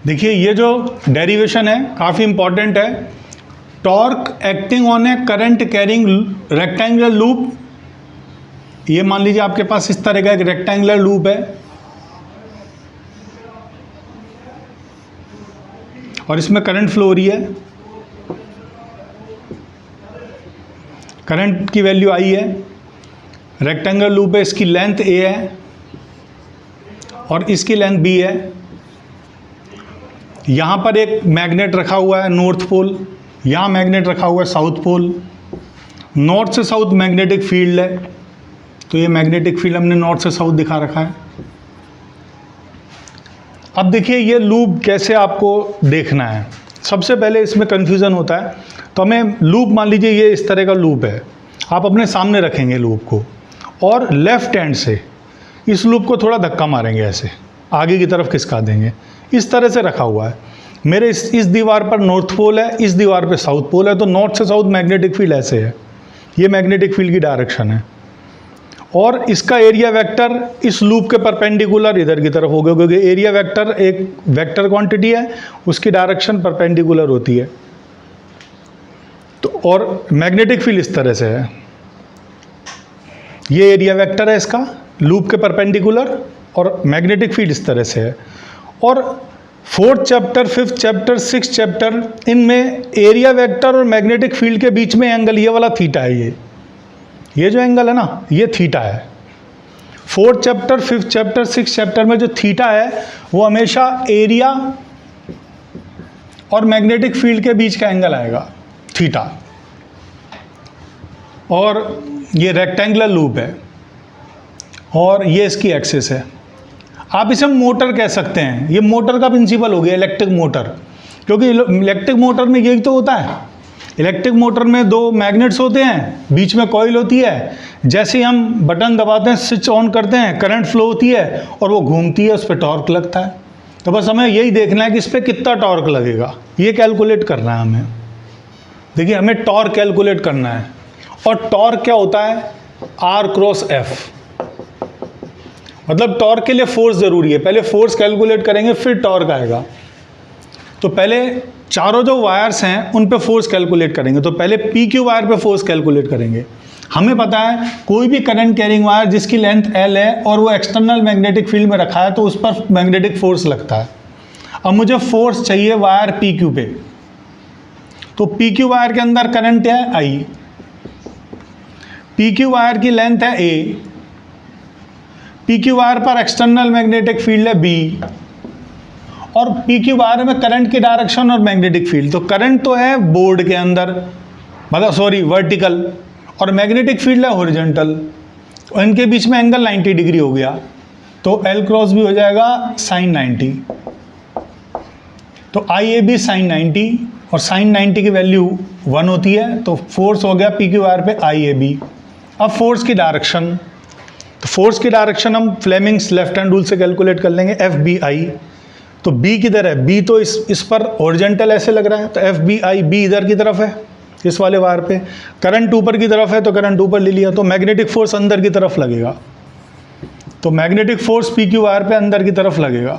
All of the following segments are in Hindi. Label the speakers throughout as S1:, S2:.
S1: देखिए ये जो डेरिवेशन है काफ़ी इंपॉर्टेंट है। Torque acting on A current carrying rectangular loop, ये मान लीजिए आपके पास इस तरह का एक रेक्टेंगुलर लूप है और इसमें करंट फ्लो हो रही है, करंट की वैल्यू आई है, रेक्टेंगुलर लूप है, इसकी लेंथ ए है और इसकी लेंथ बी है। यहाँ पर एक मैग्नेट रखा हुआ है नॉर्थ पोल, यहाँ मैग्नेट रखा हुआ है साउथ पोल, नॉर्थ से साउथ मैग्नेटिक फील्ड है, तो ये मैग्नेटिक फील्ड हमने नॉर्थ से साउथ दिखा रखा है। अब देखिए ये लूप कैसे आपको देखना है। सबसे पहले इसमें कन्फ्यूज़न होता है, तो हमें लूप मान लीजिए ये इस तरह का लूप है, आप अपने सामने रखेंगे लूप को और लेफ़्ट हैंड से इस लूप को थोड़ा धक्का मारेंगे, ऐसे आगे की तरफ खिसका देंगे, इस तरह से रखा हुआ है। मेरे इस दीवार पर नॉर्थ पोल है, इस दीवार पे साउथ पोल है, तो नॉर्थ से साउथ मैग्नेटिक फील्ड ऐसे है, ये मैग्नेटिक फील्ड की डायरेक्शन है। और इसका एरिया वेक्टर इस लूप के परपेंडिकुलर इधर की तरफ होगा, क्योंकि एरिया वेक्टर एक वेक्टर क्वांटिटी है, उसकी डायरेक्शन परपेंडिकुलर होती है। तो और मैग्नेटिक फील्ड इस तरह से है, ये एरिया वेक्टर है इसका लूप के परपेंडिकुलर, और मैग्नेटिक फील्ड इस तरह से है। और fourth chapter, fifth chapter, six chapter, इनमें एरिया वेक्टर और मैग्नेटिक फील्ड के बीच में एंगल ये वाला थीटा है, ये जो एंगल है ना, ये थीटा है। Fourth chapter, fifth chapter, six chapter में जो थीटा है वो हमेशा एरिया और मैग्नेटिक फील्ड के बीच का एंगल आएगा, थीटा। और ये रेक्टेंगुलर लूप है और ये इसकी एक्सिस है। आप इसे मोटर कह सकते हैं, ये मोटर का प्रिंसिपल हो गया, इलेक्ट्रिक मोटर, क्योंकि इलेक्ट्रिक मोटर में यही तो होता है। इलेक्ट्रिक मोटर में दो मैग्नेट्स होते हैं, बीच में कॉइल होती है, जैसे ही हम बटन दबाते हैं, स्विच ऑन करते हैं, करंट फ्लो होती है और वो घूमती है, उस पर टॉर्क लगता है। तो बस हमें यही देखना है कि इस पर कितना टॉर्क लगेगा, ये कैलकुलेट करना है हमें। देखिए हमें टॉर्क कैलकुलेट करना है, और टॉर्क क्या होता है, R क्रॉस F, मतलब टॉर्क के लिए फोर्स ज़रूरी है। पहले फोर्स कैलकुलेट करेंगे फिर टॉर्क आएगा। तो पहले चारों जो वायर्स हैं उन पे फोर्स कैलकुलेट करेंगे। तो पहले PQ वायर पे फोर्स कैलकुलेट करेंगे। हमें पता है कोई भी करंट कैरिंग वायर जिसकी लेंथ L है और वो एक्सटर्नल मैग्नेटिक फील्ड में रखा है तो उस पर मैग्नेटिक फोर्स लगता है। अब मुझे फोर्स चाहिए वायर PQ पे, तो PQ वायर के अंदर करंट है I, PQ वायर की लेंथ है A, PQ वायर पर एक्सटर्नल मैग्नेटिक फील्ड है B, और PQ वायर में करंट की डायरेक्शन और मैग्नेटिक फील्ड। तो करंट तो है बोर्ड के अंदर, मतलब वर्टिकल, और मैग्नेटिक फील्ड है हॉरिजॉन्टल, और इनके बीच में एंगल 90 डिग्री हो गया, तो L क्रॉस भी हो जाएगा sin 90। तो IAB sin 90, और sin 90 की वैल्यू 1 होती है, तो फोर्स हो गया PQ वायर पे IAB। अब फोर्स की डायरेक्शन, तो फोर्स की डायरेक्शन हम फ्लेमिंग्स लेफ्ट हैंड रूल से कैलकुलेट कर लेंगे, FBI। तो B किधर है, B तो इस पर हॉरिजॉन्टल ऐसे लग रहा है, तो FBI, B इधर की तरफ है इस वाले वायर पे, करंट ऊपर की तरफ है तो करंट ऊपर ले लिया, तो मैग्नेटिक फोर्स अंदर की तरफ लगेगा, तो मैग्नेटिक फोर्स PQ वायर पे अंदर की तरफ लगेगा।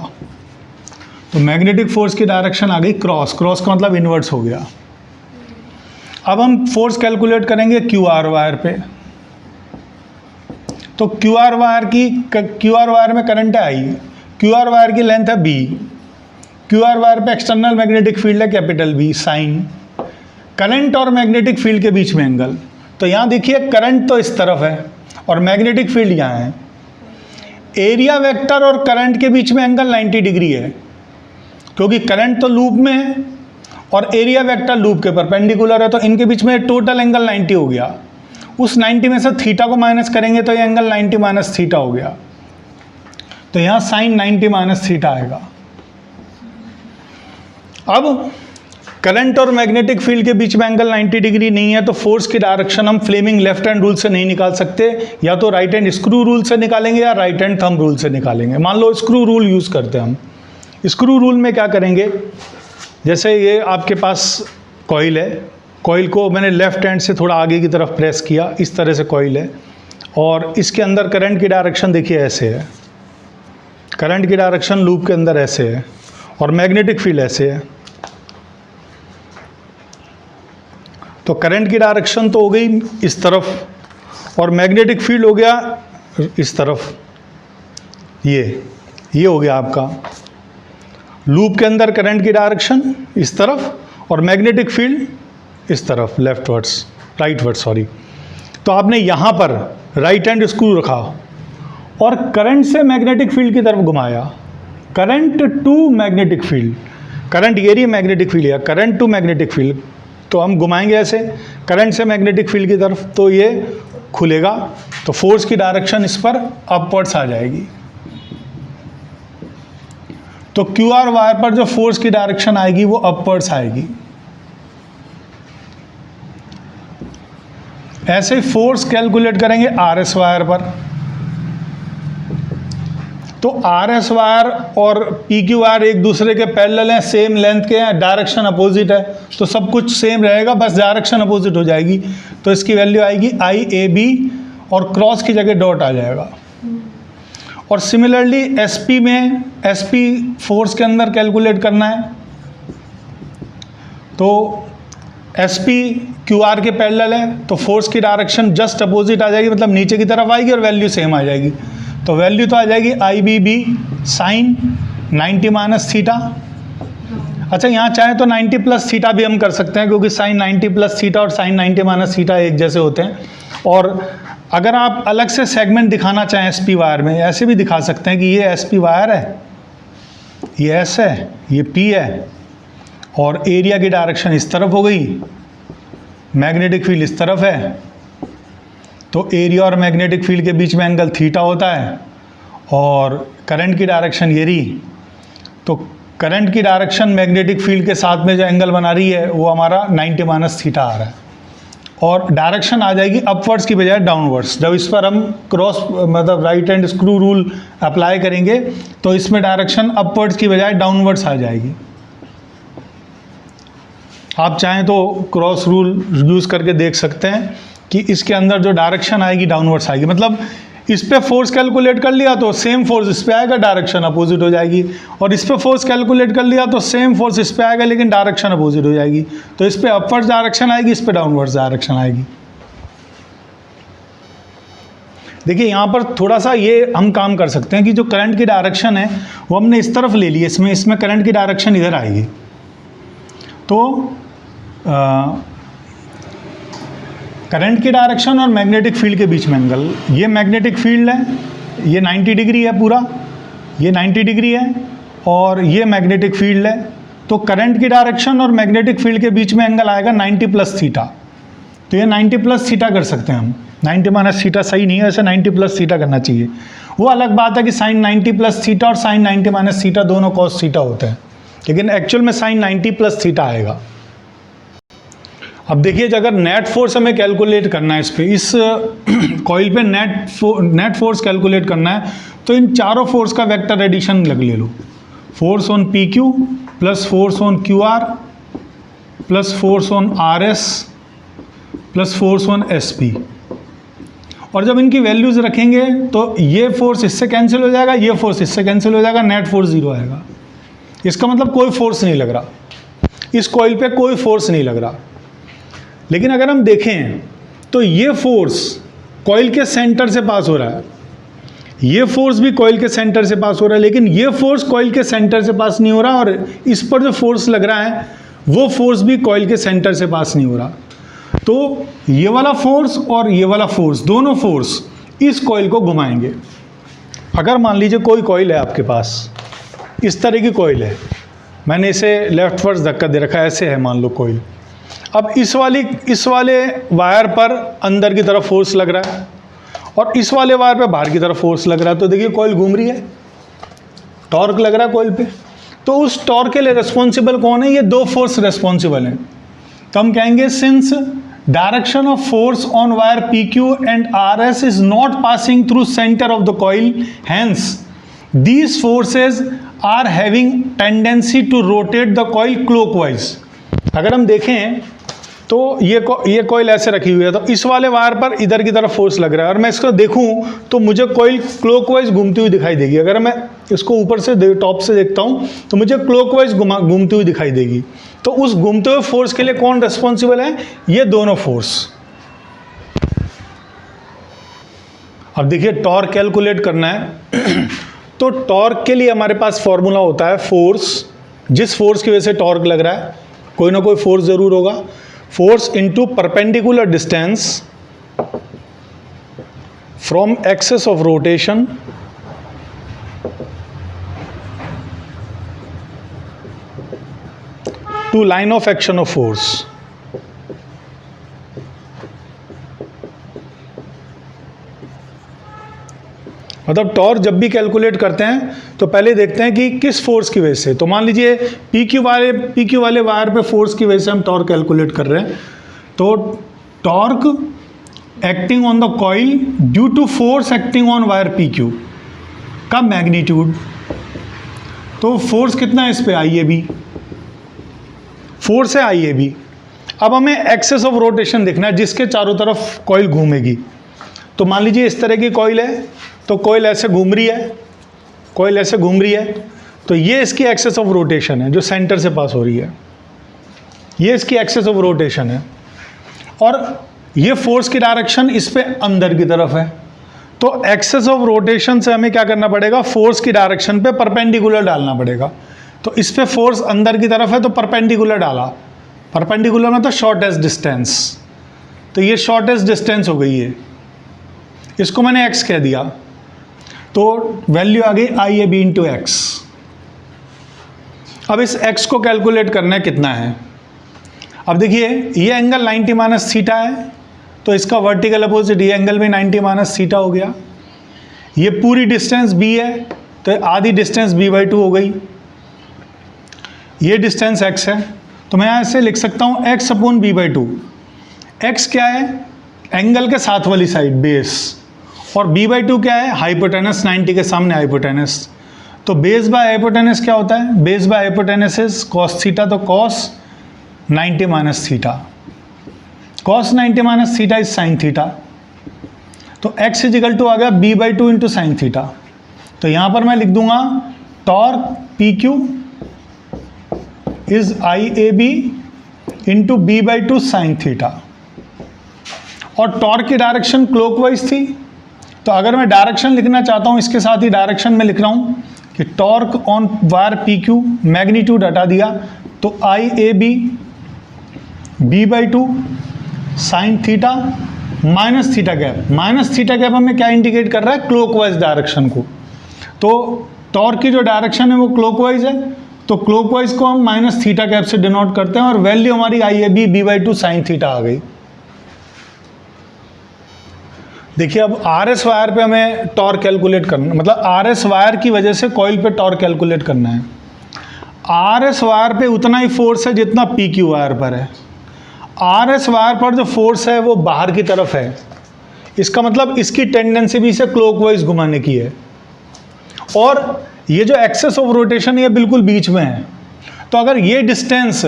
S1: तो मैग्नेटिक फोर्स की डायरेक्शन आ गई क्रॉस, क्रॉस का मतलब इन्वर्स हो गया। अब हम फोर्स कैलकुलेट करेंगे QR वायर पे। तो QR वायर में करंट है I, QR वायर की लेंथ है B, QR वायर पे एक्सटर्नल मैग्नेटिक फील्ड है कैपिटल B, साइन, करंट और मैग्नेटिक फील्ड के बीच में एंगल। तो यहाँ देखिए करंट तो इस तरफ है और मैग्नेटिक फील्ड यहाँ है। एरिया वेक्टर और करंट के बीच में एंगल 90 डिग्री है, क्योंकि करंट तो लूप में है और एरिया वेक्टर लूप के परपेंडिकुलर है, तो इनके बीच में टोटल एंगल 90 हो गया। उस 90 में से थीटा को माइनस करेंगे तो ये एंगल 90 माइनस थीटा हो गया, तो यहाँ साइन 90 माइनस थीटा आएगा। अब करंट और मैग्नेटिक फील्ड के बीच में एंगल 90 डिग्री नहीं है, तो फोर्स की डायरेक्शन हम फ्लेमिंग लेफ्ट हैंड रूल से नहीं निकाल सकते, या तो राइट हैंड स्क्रू रूल से निकालेंगे या राइट हैंड थंब रूल से निकालेंगे। मान लो स्क्रू रूल यूज़ करते हैं हम। स्क्रू रूल में क्या करेंगे, जैसे ये आपके पास कॉइल है, कॉइल को मैंने लेफ्ट हैंड से थोड़ा आगे की तरफ प्रेस किया, इस तरह से कॉइल है, और इसके अंदर करंट की डायरेक्शन देखिए ऐसे है, करंट की डायरेक्शन लूप के अंदर ऐसे है, और मैग्नेटिक फील्ड ऐसे है। तो करंट की डायरेक्शन तो हो गई इस तरफ और मैग्नेटिक फील्ड हो गया इस तरफ। ये हो गया आपका लूप के अंदर करंट की डायरेक्शन इस तरफ और मैग्नेटिक फील्ड इस तरफ, राइटवर्ड सॉरी। तो आपने यहाँ पर राइट हैंड स्क्रू रखा और करंट से मैग्नेटिक फील्ड की तरफ घुमाया, current to magnetic field, current ये रही मैग्नेटिक फील्ड या करंट टू मैग्नेटिक फील्ड। तो हम घुमाएंगे ऐसे करंट से मैग्नेटिक फील्ड की तरफ, तो ये खुलेगा, तो फोर्स की डायरेक्शन इस पर अपवर्ड्स आ जाएगी। तो क्यू आर वायर पर जो फोर्स की डायरेक्शन आएगी वो अपवर्ड्स आएगी। ऐसे फोर्स कैलकुलेट करेंगे आर एस वायर पर। तो आर एस वायर और पी क्यू वायर एक दूसरे के पैरेलल हैं, सेम लेंथ के हैं, डायरेक्शन अपोजिट है, तो सब कुछ सेम रहेगा, बस डायरेक्शन अपोजिट हो जाएगी। तो इसकी वैल्यू आएगी आई ए बी और क्रॉस की जगह डॉट आ जाएगा। और सिमिलरली एस पी में, एस पी फोर्स के अंदर कैलकुलेट करना है, तो एस पी क्यू आर के पैरेलल है, तो फोर्स की डायरेक्शन जस्ट अपोजिट आ जाएगी, मतलब नीचे की तरफ आएगी और वैल्यू सेम आ जाएगी। तो वैल्यू तो आ जाएगी I B B sine 90 minus theta. अच्छा, यहाँ चाहे तो 90 प्लस थीटा भी हम कर सकते हैं, क्योंकि साइन 90 प्लस थीटा और साइन 90 माइनस थीटा एक जैसे होते हैं। और अगर आप अलग से सेगमेंट दिखाना चाहें एस पी वायर में, ऐसे भी दिखा सकते हैं कि ये एस पी वायर है, ये एस है, ये पी है, और एरिया की डायरेक्शन इस तरफ हो गई, मैग्नेटिक फील्ड इस तरफ है, तो एरिया और मैग्नेटिक फील्ड के बीच में एंगल थीटा होता है, और करंट की डायरेक्शन ये रही। तो करंट की डायरेक्शन मैग्नेटिक फील्ड के साथ में जो एंगल बना रही है वो हमारा 90 माइनस थीटा आ रहा है, और डायरेक्शन आ जाएगी अपवर्ड्स की बजाय डाउनवर्ड्स। जब इस पर हम क्रॉस मतलब right hand screw rule apply करेंगे तो इसमें डायरेक्शन अपवर्ड्स की बजाय डाउनवर्ड्स आ जाएगी। आप चाहें तो क्रॉस रूल यूज़ करके देख सकते हैं कि इसके अंदर जो डायरेक्शन आएगी डाउनवर्ड्स आएगी, मतलब इस पे फोर्स कैलकुलेट कर लिया तो सेम फोर्स इस पे आएगा, डायरेक्शन अपोजिट हो जाएगी, और इस पे फोर्स कैलकुलेट कर लिया तो सेम फोर्स इस पे आएगा लेकिन डायरेक्शन अपोजिट हो जाएगी। तो इस पे अपवर्ड्स डायरेक्शन आएगी, इस पे डाउनवर्ड्स डायरेक्शन आएगी। देखिए यहाँ पर थोड़ा सा ये हम काम कर सकते हैं कि जो करंट की डायरेक्शन है वो हमने इस तरफ ले ली है, इसमें करंट की डायरेक्शन इधर आएगी। तो करंट की डायरेक्शन और मैग्नेटिक फील्ड के बीच में एंगल, ये मैग्नेटिक फील्ड है, ये 90 डिग्री है पूरा, ये 90 डिग्री है, और ये मैग्नेटिक फील्ड है। तो करंट की डायरेक्शन और मैग्नेटिक फील्ड के बीच में एंगल आएगा 90 प्लस थीटा। तो ये 90 प्लस थीटा कर सकते हैं हम, 90 माइनस थीटा सही नहीं है, ऐसे 90 प्लस थीटा करना चाहिए। वो अलग बात है कि साइन 90 प्लस थीटा और साइन 90 माइनस थीटा दोनों कॉस थीटा होते हैं, लेकिन एक्चुअल में साइन 90 प्लस थीटा आएगा। अब देखिए, अगर नेट फोर्स हमें कैलकुलेट करना है इस पे, इस कॉइल पे नेट फोर्स कैलकुलेट करना है, तो इन चारों फोर्स का वेक्टर एडिशन ले लो। Force on P Q plus force on Q R plus force on R S plus force on S P. और जब इनकी वैल्यूज रखेंगे तो ये फोर्स इससे कैंसिल हो जाएगा, ये फोर्स इससे कैंसिल हो जाएगा, नेट फोर्स 0 आएगा। इसका मतलब कोई फोर्स नहीं लग रहा, इस कॉइल पे कोई फोर्स नहीं लग रहा। लेकिन अगर हम देखें तो ये फोर्स कॉइल के सेंटर से पास हो रहा है, ये फोर्स भी कॉइल के सेंटर से पास हो रहा है, लेकिन ये फोर्स कॉइल के सेंटर से पास नहीं हो रहा, और इस पर जो फोर्स लग रहा है वो फोर्स भी कॉइल के सेंटर से पास नहीं हो रहा। तो ये वाला फोर्स और ये वाला फोर्स, दोनों फोर्स इस कॉइल को घुमाएंगे। अगर मान लीजिए कोई कॉइल है आपके पास, इस तरह की कॉइल है, मैंने इसे लेफ्टवर्ड्स धक्का दे रखा है, ऐसे है मान लो कॉइल। अब इस वाले वायर पर अंदर की तरफ फोर्स लग रहा है और इस वाले वायर पे बाहर की तरफ फोर्स लग रहा है, तो देखिए कॉइल घूम रही है, टॉर्क लग रहा है कॉइल पे। तो उस टॉर्क के लिए रिस्पॉन्सिबल कौन है? ये दो फोर्स रिस्पॉन्सिबल हैं। तो हम कहेंगे since direction of force on wire P Q and R S is not passing through centre of the coil, hence these forces are having tendency to rotate the coil clockwise. अगर हम देखें तो ये कॉइल ऐसे रखी हुई है, तो इस वाले वायर पर इधर की तरफ फोर्स लग रहा है और मैं इसको देखूं तो मुझे कॉइल क्लॉकवाइज घूमती हुई दिखाई देगी। अगर मैं इसको ऊपर से टॉप से देखता हूं तो मुझे क्लॉकवाइज घूमती हुई दिखाई देगी। तो उस घूमते हुए फोर्स के लिए कौन रेस्पॉन्सिबल है? ये दोनों फोर्स। अब देखिए टॉर्क कैलकुलेट करना है तो टॉर्क के लिए हमारे पास फॉर्मूला होता है फोर्स, जिस फोर्स की वजह से टॉर्क लग रहा है कोई ना कोई फोर्स जरूर होगा, force into perpendicular distance from axis of rotation to line of action of force. मतलब टॉर्क जब भी कैलकुलेट करते हैं तो पहले देखते हैं कि किस फोर्स की वजह से। तो मान लीजिए पी क्यू वाले वायर पे फोर्स की वजह से हम टॉर्क कैलकुलेट कर रहे हैं, तो torque acting on the coil due to force acting on wire P Q का मैग्नीट्यूड। तो फोर्स कितना है इस पे? आई ए बी फोर्स है, आई ए बी। अब हमें एक्सेस ऑफ रोटेशन देखना है जिसके चारों तरफ कॉइल घूमेगी। तो मान लीजिए इस तरह की कॉइल है, तो कॉइल ऐसे घूम रही है, कॉइल ऐसे घूम रही है, तो ये इसकी एक्सेस ऑफ रोटेशन है जो सेंटर से पास हो रही है, ये इसकी एक्सेस ऑफ रोटेशन है। और ये फोर्स की डायरेक्शन इस पे अंदर की तरफ है। तो एक्सेस ऑफ रोटेशन से हमें क्या करना पड़ेगा? फोर्स की डायरेक्शन पे परपेंडिकुलर डालना पड़ेगा। तो इस पे फोर्स अंदर की तरफ है तो परपेंडिकुलर डाला, परपेंडिकुलर मतलब शॉर्टेस्ट डिस्टेंस, तो ये शॉर्टेस्ट डिस्टेंस हो गई है, इसको मैंने x कह दिया, तो वैल्यू आ गई आई ए बी इंटू एक्स। अब इस x को कैलकुलेट करना है कितना है। अब देखिए ये एंगल 90 माइनस थीटा है, तो इसका वर्टिकल अपोजिट ये एंगल भी 90 माइनस थीटा हो गया। ये पूरी डिस्टेंस b है तो आधी डिस्टेंस b/2 हो गई। ये डिस्टेंस x है तो मैं यहाँ ऐसे लिख सकता हूँ x अपॉन b/2। x क्या है? एंगल के साथ वाली साइड बेस, और b/2 क्या है? हाइपोटेनस, 90 के सामने हाइपोटेनस। तो बेस बाय हाइपोटेनस क्या होता है? Base by hypotenuse is cos theta, तो cos 90 minus theta, cos 90 minus theta is sine theta. तो x इजिकल टू आ गया b/2 इंटू साइन थीटा। तो यहाँ पर मैं लिख दूंगा torque PQ is IAB into b/2 sine theta. और टॉर्क की डायरेक्शन क्लॉकवाइज थी, तो अगर मैं डायरेक्शन लिखना चाहता हूँ इसके साथ ही डायरेक्शन में लिख रहा हूँ कि torque on wire PQ, magnitude हटा दिया तो IAB b/2 sine theta minus theta gap. Minus theta gap हमें क्या इंडिकेट कर रहा है? क्लॉकवाइज डायरेक्शन को। तो टॉर्क की जो डायरेक्शन है वो क्लॉकवाइज है, तो क्लॉकवाइज को हम माइनस थीटा गैप से डिनोट करते हैं और वैल्यू हमारी IAB b/2 साइन थीटा आ गई। देखिए अब RS वायर पे हमें टॉर्क कैलकुलेट करना, मतलब RS वायर की वजह से कॉइल पे टॉर्क कैलकुलेट करना है। RS वायर पे उतना ही फोर्स है जितना PQ वायर पर है। RS वायर पर जो फोर्स है वो बाहर की तरफ है, इसका मतलब इसकी टेंडेंसी भी इसे क्लॉकवाइज घुमाने की है। और ये जो एक्सेस ऑफ रोटेशन है बिल्कुल बीच में है, तो अगर ये डिस्टेंस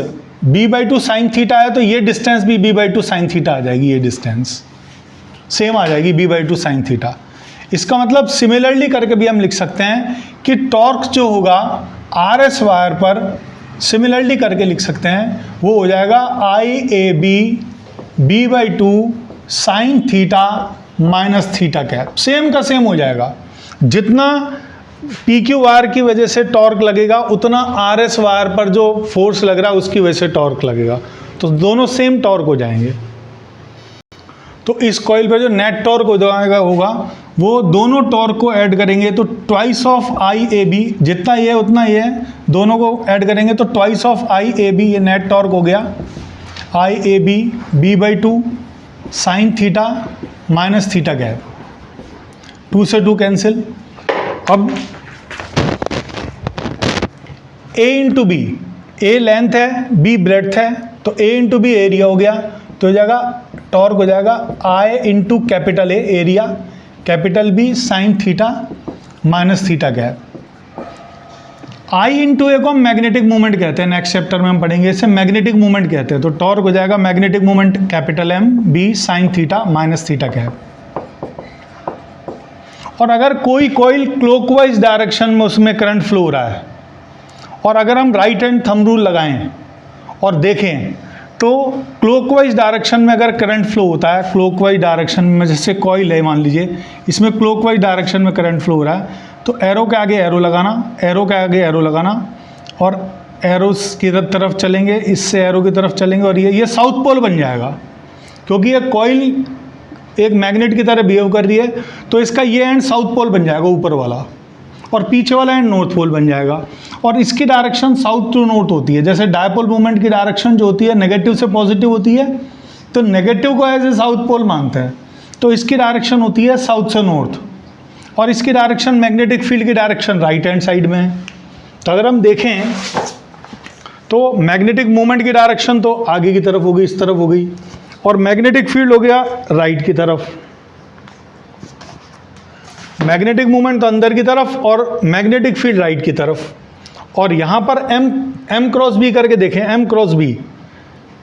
S1: b/2 साइन थीटा है तो ये डिस्टेंस भी b/2 साइन थीटा आ जाएगी, ये डिस्टेंस सेम आ जाएगी b/2 साइन थीटा। इसका मतलब सिमिलरली करके भी हम लिख सकते हैं कि टॉर्क जो होगा RS वायर पर, सिमिलरली करके लिख सकते हैं, वो हो जाएगा IAB b/2 sine theta minus theta cap. Same का सेम हो जाएगा, जितना PQ वायर की वजह से टॉर्क लगेगा उतना RS वायर पर जो फोर्स लग रहा है उसकी वजह से टॉर्क लगेगा, तो दोनों सेम टॉर्क हो जाएंगे। तो इस कॉइल पे जो नेट टॉर्क होगा वो दोनों टॉर्क को ऐड करेंगे तो ट्वाइस ऑफ IAB, जितना ये है उतना ये है, दोनों को ऐड करेंगे तो ट्वाइस ऑफ IAB, ये नेट टॉर्क हो गया IAB b/2 sine theta minus theta गैप, 2 से 2 कैंसिल। अब A into B, A length है B ब्रेड्थ है, तो A इंटू बी एरिया हो गया, तो हो जाएगा टॉर्क हो जाएगा I into capital A area, capital B sine theta minus theta gap. I into A को हम मैग्नेटिक मूवमेंट कहते हैं, नेक्स्ट चैप्टर में हम पढ़ेंगे इसे मैग्नेटिक मूवमेंट कहते हैं। तो टॉर्क हो जाएगा magnetic movement capital M B sine theta minus theta cap. और अगर कोई कॉइल क्लॉकवाइज डायरेक्शन में उसमें करंट फ्लो हो रहा है और अगर हम राइट हैंड थंब रूल लगाएं और देखें तो क्लॉकवाइज डायरेक्शन में अगर करंट फ्लो होता है, क्लॉकवाइज डायरेक्शन में, जैसे कॉइल है मान लीजिए, इसमें क्लॉकवाइज डायरेक्शन में करंट फ्लो हो रहा है, तो एरो के आगे एरो लगाना, एरो के आगे एरो लगाना और एरोस की तरफ चलेंगे, इससे एरो की तरफ चलेंगे और ये साउथ पोल बन जाएगा, क्योंकि ये कॉइल एक मैग्नेट की तरह बिहेव कर रही है। तो इसका ये एंड साउथ पोल बन जाएगा ऊपर वाला, और पीछे वाला एंड नॉर्थ पोल बन जाएगा। और इसकी डायरेक्शन साउथ टू नॉर्थ होती है। जैसे डायपोल मूवमेंट की डायरेक्शन जो होती है नेगेटिव से पॉजिटिव होती है, तो नेगेटिव को एज ए साउथ पोल मानते हैं, तो इसकी डायरेक्शन होती है साउथ से नॉर्थ, और इसकी डायरेक्शन मैग्नेटिक फील्ड की डायरेक्शन राइट हैंड साइड में है। तो अगर हम देखें तो मैग्नेटिक मूवमेंट की डायरेक्शन तो आगे की तरफ हो गई, इस तरफ हो गई, और मैग्नेटिक फील्ड हो गया राइट की तरफ। मैग्नेटिक मूवमेंट तो अंदर की तरफ और मैग्नेटिक फील्ड राइट की तरफ। और यहाँ पर एम क्रॉस बी करके देखें, एम क्रॉस बी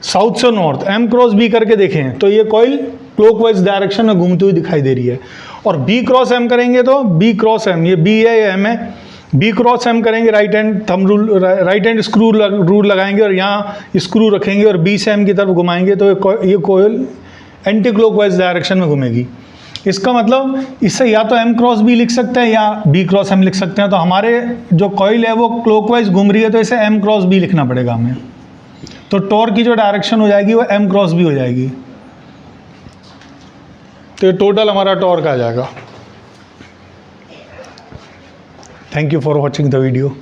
S1: साउथ से नॉर्थ, एम क्रॉस बी करके देखें तो ये कॉइल क्लॉकवाइज डायरेक्शन में घूमती हुई दिखाई दे रही है। और बी क्रॉस एम करेंगे तो बी क्रॉस एम, ये बी है, ये एम है, बी क्रॉस एम करेंगे, right hand thumb rule, right hand screw rule लगाएंगे और यहाँ स्क्रू रखेंगे और बी से एम की तरफ घुमाएंगे तो ये कॉइल एंटी क्लॉकवाइज डायरेक्शन में घूमेगी। इसका मतलब इससे या तो एम क्रॉस बी लिख सकते हैं या बी क्रॉस एम लिख सकते हैं। तो हमारे जो कॉइल है वो क्लॉकवाइज घूम रही है, तो इसे एम क्रॉस बी लिखना पड़ेगा हमें। तो टॉर्क की जो डायरेक्शन हो जाएगी वो एम क्रॉस बी हो जाएगी। तो ये टोटल हमारा टॉर्क आ जाएगा। Thank you for watching the video.